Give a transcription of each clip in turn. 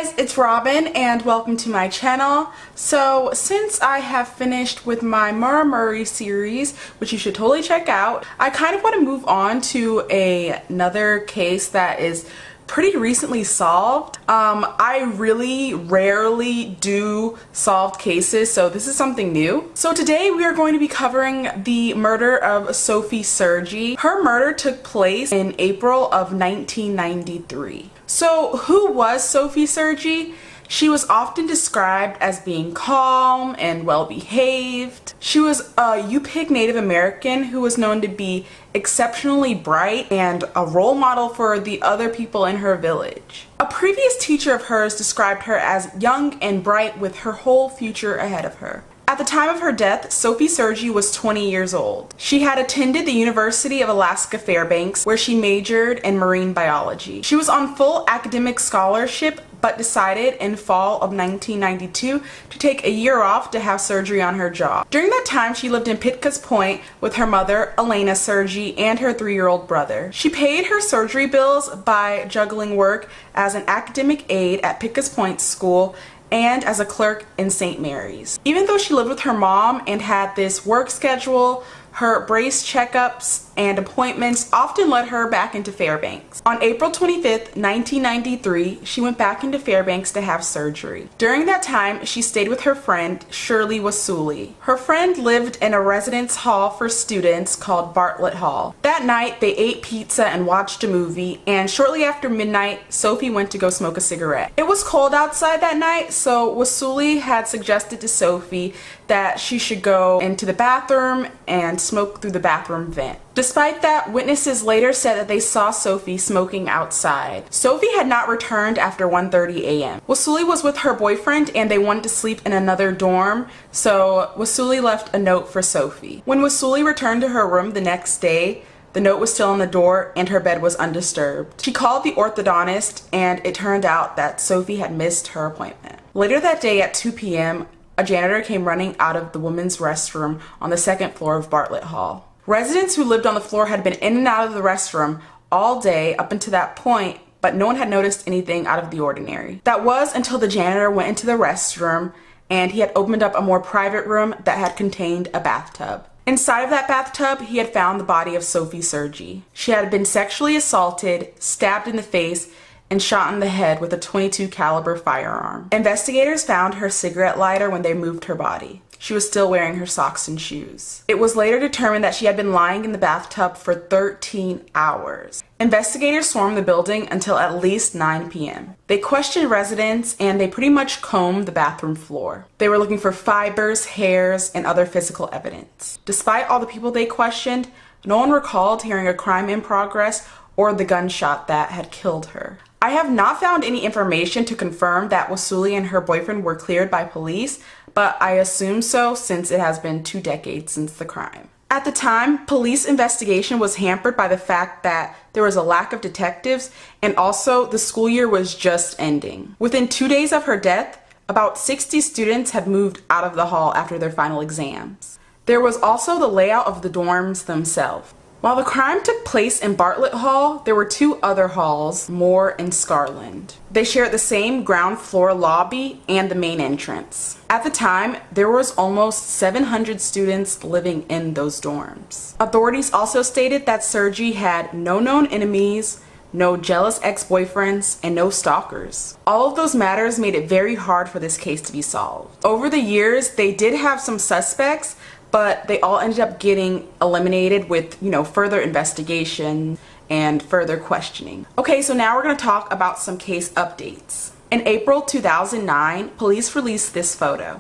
guys, it's Robin and welcome to my channel. So since I have finished with my Murray series, which you should totally check out, I kind of want to move on to another case that is pretty recently solved. I really rarely do solved cases, so this is something new. So today we are going to be covering the murder of Sophie Sergie. Her murder took place in April of 1993. So who was Sophie Sergie? She was often described as being calm and well-behaved. She was a Yupik Native American who was known to be exceptionally bright and a role model for the other people in her village. A previous teacher of hers described her as young and bright with her whole future ahead of her. At the time of her death, Sophie Sergie was 20 years old. She had attended the University of Alaska Fairbanks, where she majored in marine biology. She was on full academic scholarship, but decided in fall of 1992 to take a year off to have surgery on her jaw. During that time, she lived in Pitkas Point with her mother, Elena Sergi, and her 3-year-old brother. She paid her surgery bills by juggling work as an academic aide at Pitkas Point School and as a clerk in St. Mary's. Even though she lived with her mom and had this work schedule, her brace checkups and appointments often led her back into Fairbanks. On April 25th, 1993, she went back into Fairbanks to have surgery. During that time, she stayed with her friend, Shirley Wasuli. Her friend lived in a residence hall for students called Bartlett Hall. That night, they ate pizza and watched a movie, and shortly after midnight, Sophie went to go smoke a cigarette. It was cold outside that night, so Wasuli had suggested to Sophie that she should go into the bathroom and smoke through the bathroom vent. Despite that, witnesses later said that they saw Sophie smoking outside. Sophie had not returned after 1:30 a.m. Wasuli was with her boyfriend and they wanted to sleep in another dorm, so Wasuli left a note for Sophie. When Wasuli returned to her room the next day, the note was still on the door and her bed was undisturbed. She called the orthodontist and it turned out that Sophie had missed her appointment. Later that day at 2 p.m., a janitor came running out of the women's restroom on the 2nd floor of Bartlett Hall. Residents who lived on the floor had been in and out of the restroom all day up until that point, but no one had noticed anything out of the ordinary. That was until the janitor went into the restroom and he had opened up a more private room that had contained a bathtub. Inside of that bathtub, he had found the body of Sophie Sergie. She had been sexually assaulted, stabbed in the face, and shot in the head with a .22 caliber firearm. Investigators found her cigarette lighter when they moved her body. She was still wearing her socks and shoes. It was later determined that she had been lying in the bathtub for 13 hours. Investigators swarmed the building until at least 9 p.m. They questioned residents and they pretty much combed the bathroom floor. They were looking for fibers, hairs, and other physical evidence. Despite all the people they questioned, no one recalled hearing a crime in progress or the gunshot that had killed her. I have not found any information to confirm that Wasuli and her boyfriend were cleared by police, but I assume so since it has been 2 decades since the crime. At the time, police investigation was hampered by the fact that there was a lack of detectives and also the school year was just ending. Within 2 days of her death, about 60 students had moved out of the hall after their final exams. There was also the layout of the dorms themselves. While the crime took place in Bartlett Hall, there were 2 other halls, Moore and Scarland. They shared the same ground floor lobby and the main entrance. At the time, there was almost 700 students living in those dorms. Authorities also stated that Sergi had no known enemies, no jealous ex-boyfriends, and no stalkers. All of those matters made it very hard for this case to be solved. Over the years, they did have some suspects, but they all ended up getting eliminated with, further investigation and further questioning. Okay, so now we're going to talk about some case updates. In April 2009, police released this photo.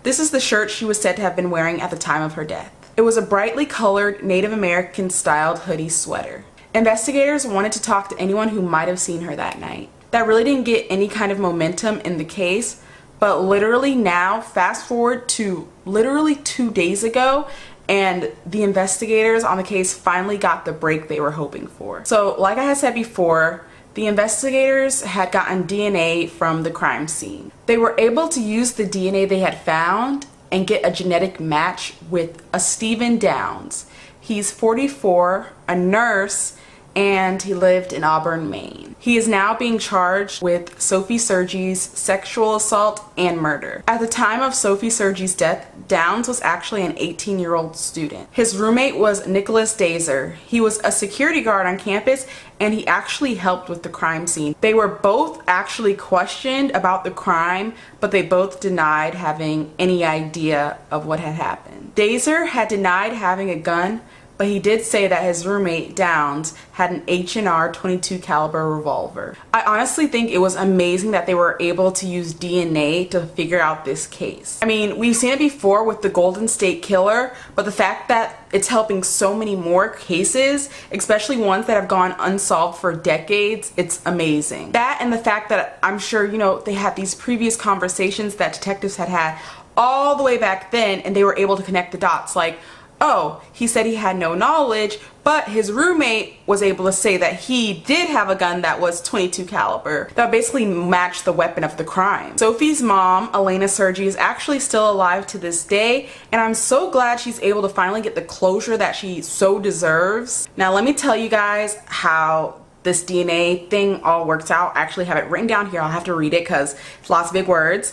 This is the shirt she was said to have been wearing at the time of her death. It was a brightly colored Native American styled hoodie sweater. Investigators wanted to talk to anyone who might have seen her that night. That really didn't get any kind of momentum in the case, but literally now, fast forward to literally 2 days ago, and the investigators on the case finally got the break they were hoping for. So like I had said before, the investigators had gotten DNA from the crime scene. They were able to use the DNA they had found and get a genetic match with a Stephen Downs. He's 44, a nurse, and he lived in Auburn, Maine. He is now being charged with Sophie Sergie's sexual assault and murder. At the time of Sophie Sergie's death, Downs was actually an 18-year-old student. His roommate was Nicholas Dazer. He was a security guard on campus, and he actually helped with the crime scene. They were both actually questioned about the crime, but they both denied having any idea of what had happened. Dazer had denied having a gun, but he did say that his roommate, Downs, had an H&R .22 caliber revolver. I honestly think it was amazing that they were able to use DNA to figure out this case. I mean, we've seen it before with the Golden State Killer, but the fact that it's helping so many more cases, especially ones that have gone unsolved for decades, it's amazing. That and the fact that I'm sure, you know, they had these previous conversations that detectives had all the way back then, and they were able to connect the dots. Like, oh, he said he had no knowledge, but his roommate was able to say that he did have a gun that was .22 caliber that basically matched the weapon of the crime. Sophie's mom, Elena Sergi, is actually still alive to this day, and I'm so glad she's able to finally get the closure that she so deserves. Now let me tell you guys how this DNA thing all works out. I actually have it written down here. I'll have to read it because it's lots of big words.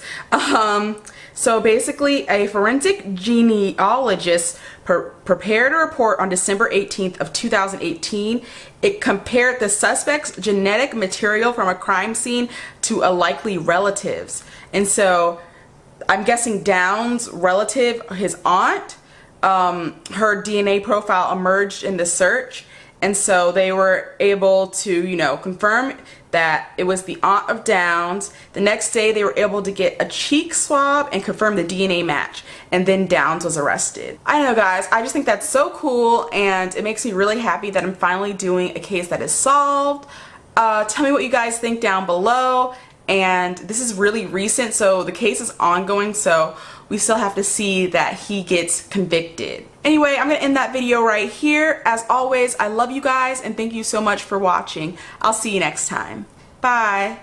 So basically, a forensic genealogist prepared a report on December 18th of 2018. It compared the suspect's genetic material from a crime scene to a likely relative's. And so I'm guessing Downs' relative, his aunt, her DNA profile emerged in the search. And so they were able to, you know, confirm that it was the aunt of Downs. The next day they were able to get a cheek swab and confirm the DNA match. And then Downs was arrested. I don't know, guys, I just think that's so cool, and it makes me really happy that I'm finally doing a case that is solved. Tell me what you guys think down below. And this is really recent, so the case is ongoing, so we still have to see that he gets convicted. Anyway, I'm gonna end that video right here. As always, I love you guys and thank you so much for watching. I'll see you next time. Bye.